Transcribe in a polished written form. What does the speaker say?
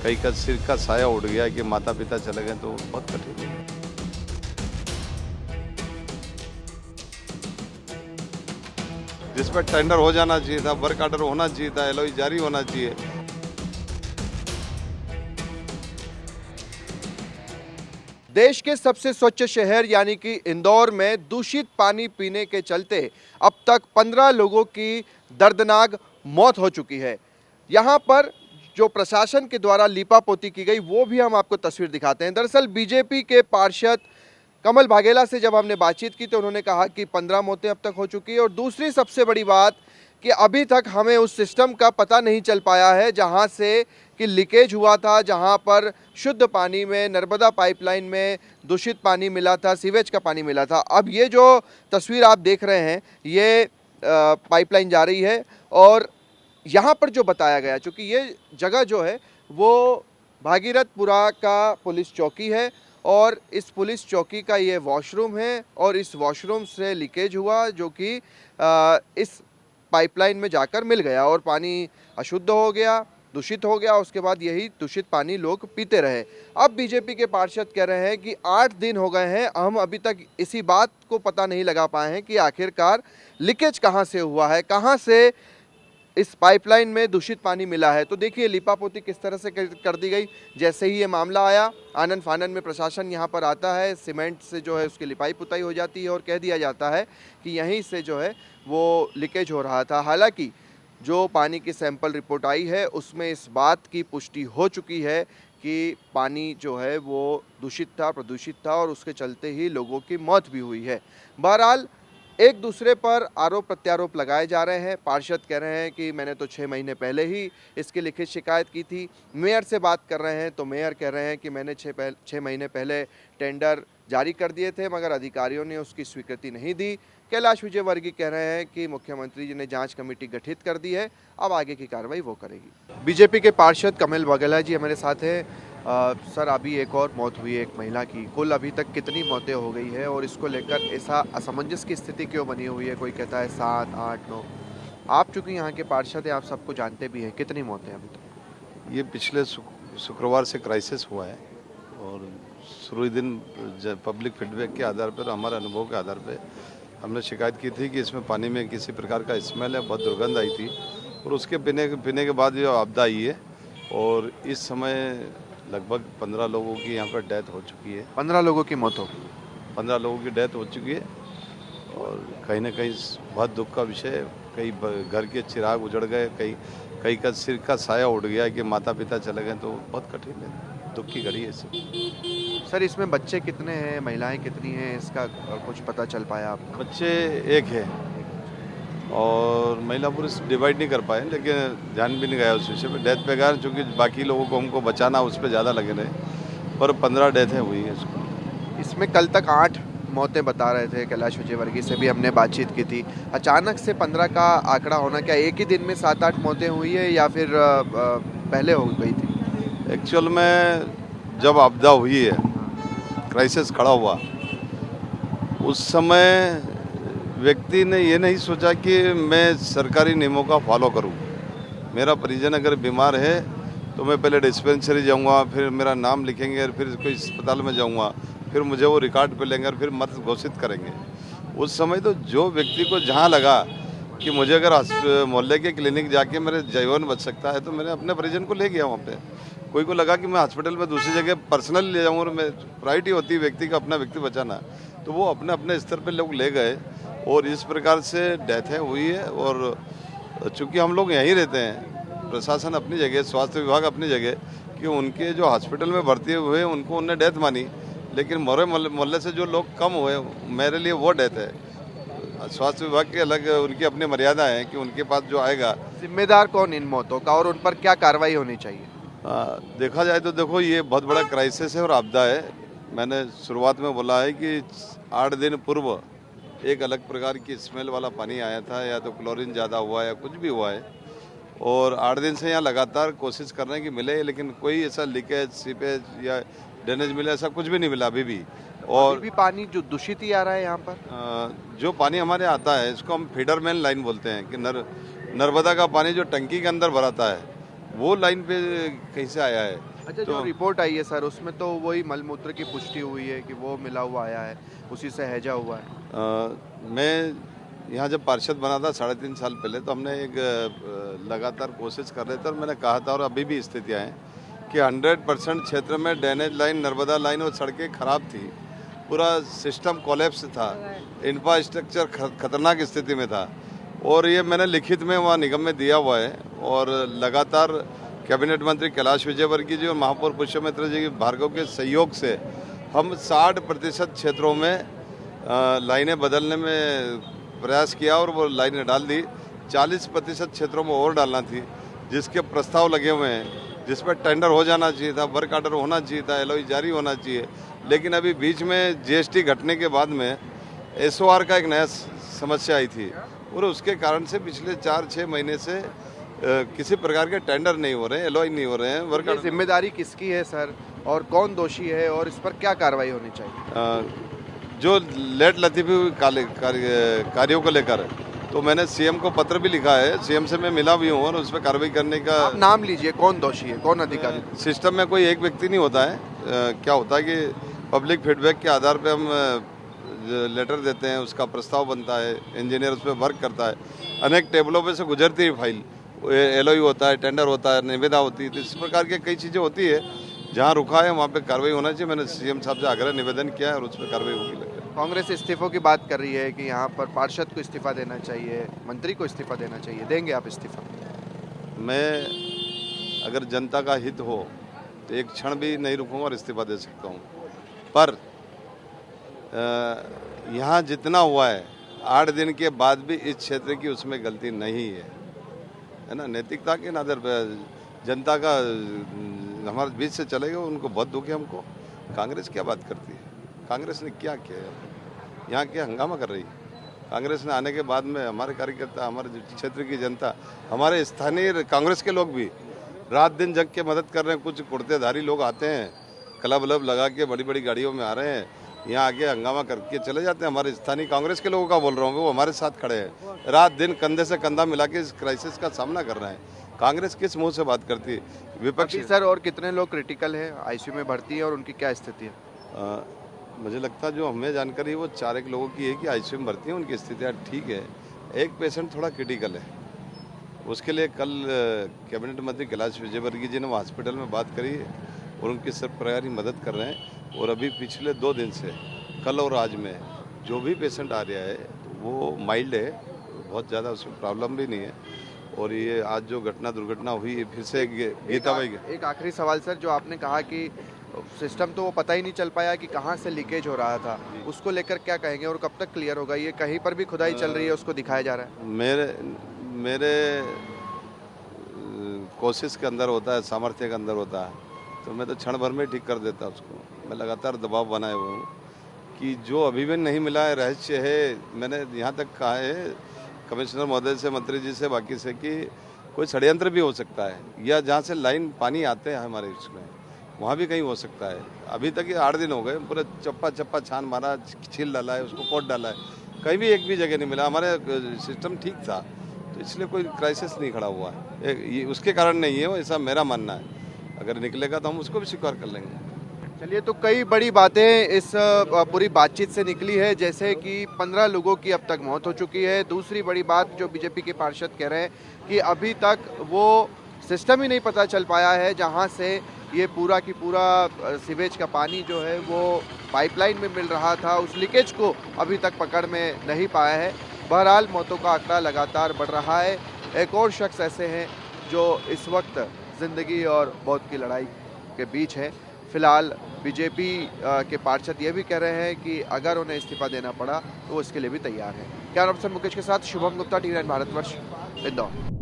कई का सिर का साया उड़ गया कि माता पिता चले गए तो बहुत कठिन है। जिस पर टेंडर हो जाना चाहिए था, वर्क ऑर्डर होना चाहिए था, एलओई जारी होना चाहिए। देश के सबसे स्वच्छ शहर यानी कि इंदौर में दूषित पानी पीने के चलते अब तक 15 लोगों की दर्दनाक मौत हो चुकी है। यहाँ पर जो प्रशासन के द्वारा लीपापोती की गई वो भी हम आपको तस्वीर दिखाते हैं। दरअसल बीजेपी के पार्षद कमल बाघेला से जब हमने बातचीत की तो उन्होंने कहा कि 15 मौतें अब तक हो चुकी है और दूसरी सबसे बड़ी बात कि अभी तक हमें उस सिस्टम का पता नहीं चल पाया है जहां से कि लीकेज हुआ था, जहां पर शुद्ध पानी में नर्मदा पाइपलाइन में दूषित पानी मिला था, सीवेज का पानी मिला था। अब ये जो तस्वीर आप देख रहे हैं ये पाइपलाइन जा रही है और यहाँ पर जो बताया गया, चूँकि ये जगह जो है वो भागीरथपुरा का पुलिस चौकी है और इस पुलिस चौकी का ये वॉशरूम है और इस वॉशरूम से लीकेज हुआ जो कि इस पाइपलाइन में जाकर मिल गया और पानी अशुद्ध हो गया, दूषित हो गया। उसके बाद यही दूषित पानी लोग पीते रहे। अब बीजेपी के पार्षद कह रहे हैं कि 8 दिन हो गए हैं, हम अभी तक इसी बात को पता नहीं लगा पाए हैं कि आखिरकार लीकेज कहाँ से हुआ है, कहाँ से इस पाइपलाइन में दूषित पानी मिला है। तो देखिए लीपापोती किस तरह से कर दी गई। जैसे ही ये मामला आया आनन फानन में प्रशासन यहाँ पर आता है, सीमेंट से जो है उसकी लिपाई पुताई हो जाती है और कह दिया जाता है कि यहीं से जो है वो लीकेज हो रहा था। हालांकि जो पानी की सैंपल रिपोर्ट आई है उसमें इस बात की पुष्टि हो चुकी है कि पानी जो है वो दूषित था, प्रदूषित था और उसके चलते ही लोगों की मौत भी हुई है। बहरहाल एक दूसरे पर आरोप प्रत्यारोप लगाए जा रहे हैं। पार्षद कह रहे हैं कि मैंने तो 6 महीने पहले ही इसकी लिखित शिकायत की थी। मेयर से बात कर रहे हैं तो मेयर कह रहे हैं कि मैंने 6 महीने पहले टेंडर जारी कर दिए थे मगर अधिकारियों ने उसकी स्वीकृति नहीं दी। कैलाश विजयवर्गीय कह रहे हैं कि मुख्यमंत्री जी ने जांच कमेटी गठित कर दी है, अब आगे की कार्रवाई वो करेगी। बीजेपी के पार्षद कमल बाघेला जी हमारे साथ हैं। सर अभी एक और मौत हुई है एक महिला की, कुल अभी तक कितनी मौतें हो गई है और इसको लेकर ऐसा असमंजस की स्थिति क्यों बनी हुई है? कोई कहता है 7, 8, 9। आप चूंकि यहाँ के पार्षद हैं, आप सबको जानते भी हैं, कितनी मौतें अभी तक? ये पिछले शुक्रवार से क्राइसिस हुआ है और शुरू दिन पब्लिक फीडबैक के आधार पर, हमारे अनुभव के आधार पर हमने शिकायत की थी कि इसमें पानी में किसी प्रकार का स्मेल है, बहुत दुर्गंध आई थी और उसके पीने के बाद जो आपदा आई है और इस समय लगभग 15 लोगों की यहाँ पर डेथ हो चुकी है। 15 लोगों की मौत हो, 15 लोगों की डेथ हो चुकी है और कहीं ना कहीं बहुत दुख का विषय है। कई घर के चिराग उजड़ गए, कई का सिर का साया उड़ गया कि माता पिता चले गए तो बहुत कठिन है, दुख की घड़ी है इससे। सर इसमें बच्चे कितने हैं, महिलाएं कितनी हैं, इसका कुछ पता चल पाया आपको? बच्चे एक है और महिला पुरुष डिवाइड नहीं कर पाए, लेकिन ध्यान भी नहीं गया उस विषय पे। डेथ पे गया चूँकि बाकी लोगों को हमको बचाना उस पर ज़्यादा लगे रहे, पर 15 डेथें हुई है इसको। इसमें कल तक 8 मौतें बता रहे थे। कैलाश विजयवर्गीय से भी हमने बातचीत की थी। अचानक से 15 का आंकड़ा होना, क्या एक ही दिन में 7-8 मौतें हुई है या फिर पहले हो गई थी? एक्चुअल में जब आपदा हुई है, क्राइसिस खड़ा हुआ, उस समय व्यक्ति ने ये नहीं सोचा कि मैं सरकारी नियमों का फॉलो करूं। मेरा परिजन अगर बीमार है तो मैं पहले डिस्पेंसरी जाऊंगा, फिर मेरा नाम लिखेंगे और फिर कोई अस्पताल में जाऊंगा, फिर मुझे वो रिकॉर्ड पे लेंगे और फिर मत घोषित करेंगे। उस समय तो जो व्यक्ति को जहां लगा कि मुझे अगर मोहल्ले के क्लिनिक जाके मेरे जीवन बच सकता है तो मैंने अपने परिजन को ले गया वहाँ पे। कोई को लगा कि मैं हॉस्पिटल में दूसरी जगह पर्सनली ले जाऊँ और मैं प्रायोरिटी होती है व्यक्ति का अपना व्यक्ति बचाना, तो वो अपने अपने स्तर पर लोग ले गए और इस प्रकार से डेथें हुई है। और चूँकि हम लोग यहीं रहते हैं, प्रशासन अपनी जगह, स्वास्थ्य विभाग अपनी जगह, कि उनके जो हॉस्पिटल में भर्ती हुए उनको उनने डेथ मानी, लेकिन मोरे मोहल्ले से जो लोग कम हुए मेरे लिए वो डेथ है। स्वास्थ्य विभाग के अलग उनकी अपनी मर्यादा है कि उनके पास जो आएगा। जिम्मेदार कौन इन मौतों का और उन पर क्या कार्रवाई होनी चाहिए? देखा जाए तो देखो ये बहुत बड़ा क्राइसिस है और आपदा है। मैंने शुरुआत में बोला है कि 8 दिन पूर्व एक अलग प्रकार की स्मेल वाला पानी आया था, या तो क्लोरीन ज़्यादा हुआ है या कुछ भी हुआ है, और 8 दिन से यहाँ लगातार कोशिश कर रहे हैं कि मिले, लेकिन कोई ऐसा लीकेज, सीपेज या ड्रेनेज मिले ऐसा कुछ भी नहीं मिला अभी भी। और अभी भी पानी जो दूषित ही आ रहा है यहाँ पर। जो पानी हमारे आता है इसको हम फीडरमैन लाइन बोलते हैं कि नर्मदा का पानी जो टंकी के अंदर भराता है वो लाइन पे कहीं से आया है। अच्छा, जो रिपोर्ट आई है सर, उसमें तो वही मलमूत्र की पुष्टि हुई है कि वो मिला हुआ आया है, उसी से हैजा हुआ है। मैं यहाँ जब पार्षद बना था 3.5 साल पहले, तो हमने एक लगातार कोशिश कर रहे थे, और मैंने कहा था, और अभी भी स्थितियाँ हैं कि 100% क्षेत्र में ड्रेनेज लाइन, नर्मदा लाइन और सड़कें खराब थी, पूरा सिस्टम कोलैप्स था, इंफ्रास्ट्रक्चर खतरनाक स्थिति में था। और ये मैंने लिखित में वहाँ निगम में दिया हुआ है, और लगातार कैबिनेट मंत्री कैलाश विजयवर्गीय जी और महापौर पुष्यमित्र जी भार्गव के सहयोग से हम 60% क्षेत्रों में लाइनें बदलने में प्रयास किया, और वो लाइनें डाल दी। 40% क्षेत्रों में और डालना थी, जिसके प्रस्ताव लगे हुए हैं, जिस पर टेंडर हो जाना चाहिए था, वर्क ऑर्डर होना चाहिए था, एलओई जारी होना चाहिए। लेकिन अभी बीच में जीएसटी घटने के बाद में एसओआर का एक नया समस्या आई थी, और उसके कारण से पिछले 4-6 महीने से किसी प्रकार के टेंडर नहीं हो रहे हैं, एलओई नहीं हो रहे हैं, वर्क ये जिम्मेदारी किसकी है सर, और कौन दोषी है, और इस पर क्या कार्रवाई होनी चाहिए? जो लेट लतीफ़ी कार्यों को लेकर, तो मैंने सीएम को पत्र भी लिखा है, सीएम से मैं मिला भी हूँ, और उस पर कार्रवाई करने का। आप नाम लीजिए, कौन दोषी है, कौन अधिकारी? सिस्टम में कोई एक व्यक्ति नहीं होता है। क्या होता है कि पब्लिक फीडबैक के आधार पे हम लेटर देते हैं, उसका प्रस्ताव बनता है, इंजीनियर उस पर वर्क करता है, अनेक टेबलों पे से गुजरती है फाइल, एलओई होता है, टेंडर होता है, निविदा होती है, तो इस प्रकार के कई चीज़ें होती है। जहाँ रुका है वहाँ पे कार्रवाई होना चाहिए। मैंने सीएम साहब से आग्रह निवेदन किया है, और उस पर कार्रवाई होगी। लग रहा है कांग्रेस इस्तीफों की बात कर रही है कि यहाँ पर पार्षद को इस्तीफा देना चाहिए, मंत्री को इस्तीफा देना चाहिए, देंगे आप इस्तीफा? मैं, अगर जनता का हित हो तो एक क्षण भी नहीं रुकूंगा और इस्तीफा दे सकता हूँ, पर यहाँ जितना हुआ है 8 दिन के बाद भी इस क्षेत्र की उसमें गलती नहीं है ना। नैतिकता के नादर जनता का हमारे बीच से चलेगा, उनको बहुत दुख है। हमको कांग्रेस क्या बात करती है, कांग्रेस ने क्या किया है, यहाँ क्या हंगामा कर रही है? कांग्रेस ने आने के बाद में हमारे कार्यकर्ता, हमारे क्षेत्र की जनता, हमारे स्थानीय कांग्रेस के लोग भी रात दिन जग के मदद कर रहे हैं। कुछ कुर्तेधारी लोग आते हैं, क्लब लब लगा के बड़ी बड़ी गाड़ियों में आ रहे हैं, यहाँ आके हंगामा करके चले जाते हैं। हमारे स्थानीय कांग्रेस के लोगों का बोल रहा हूँ, वो हमारे साथ खड़े हैं, रात दिन कंधे से कंधा मिला के इस क्राइसिस का सामना कर रहे हैं। कांग्रेस किस मुंह से बात करती है? विपक्ष सर, और कितने लोग क्रिटिकल है, आईसीयू में भर्ती है, और उनकी क्या स्थिति है? मुझे लगता है जो हमें जानकारी है वो 4 लोगों की है कि आईसीयू में भर्ती है, उनकी स्थितियाँ ठीक है। एक पेशेंट थोड़ा क्रिटिकल है, उसके लिए कल कैबिनेट मंत्री कैलाश विजयवर्गीय जी ने वो हॉस्पिटल में बात करी है, और उनकी सब प्रकार की मदद कर रहे हैं। और अभी पिछले 2 दिन से, कल और आज में, जो भी पेशेंट आ रहा है वो माइल्ड है, बहुत ज़्यादा उसमें प्रॉब्लम भी नहीं है। और ये आज जो दुर्घटना हुई, फिर से गीता भाई। एक आखिरी सवाल सर, जो आपने कहा कि सिस्टम तो वो पता ही नहीं चल पाया कि कहाँ से लीकेज हो रहा था, उसको लेकर क्या कहेंगे, और कब तक क्लियर होगा? ये कहीं पर भी खुदाई चल रही है, उसको दिखाया जा रहा है? मेरे कोशिश के अंदर होता है, सामर्थ्य के अंदर होता है, तो मैं तो क्षण भर में ठीक कर देता उसको। मैं लगातार दबाव बनाए हुए हूँ कि जो अभी भी नहीं मिला है, रहस्य है। मैंने यहाँ तक कहा है कमिश्नर महोदय से, मंत्री जी से, बाकी से, कि कोई षड्यंत्र भी हो सकता है, या जहाँ से लाइन पानी आते हैं हमारे इसमें, वहाँ भी कहीं हो सकता है। अभी तक ये 8 दिन हो गए, पूरा चप्पा छान मारा, छील डाला है, उसको कोट डाला है, कहीं भी एक भी जगह नहीं मिला। हमारे सिस्टम ठीक था, तो इसलिए कोई क्राइसिस नहीं खड़ा हुआ है। ये उसके कारण नहीं है, ऐसा मेरा मानना है। अगर निकलेगा तो हम उसको भी स्वीकार कर लेंगे। चलिए, तो कई बड़ी बातें इस पूरी बातचीत से निकली है, जैसे कि 15 लोगों की अब तक मौत हो चुकी है। दूसरी बड़ी बात जो बीजेपी के पार्षद कह रहे हैं कि अभी तक वो सिस्टम ही नहीं पता चल पाया है जहां से ये पूरा की पूरा सीवेज का पानी जो है वो पाइपलाइन में मिल रहा था, उस लीकेज को अभी तक पकड़ में नहीं पाया है। बहरहाल मौतों का आंकड़ा लगातार बढ़ रहा है। एक और शख्स ऐसे हैं जो इस वक्त ज़िंदगी और मौत की लड़ाई के बीच है। फिलहाल बीजेपी के पार्षद ये भी कह रहे हैं कि अगर उन्हें इस्तीफा देना पड़ा तो वो इसके लिए भी तैयार है। कैमरा पर्सन मुकेश के साथ शुभम गुप्ता, टी9 भारतवर्ष, इंदौर।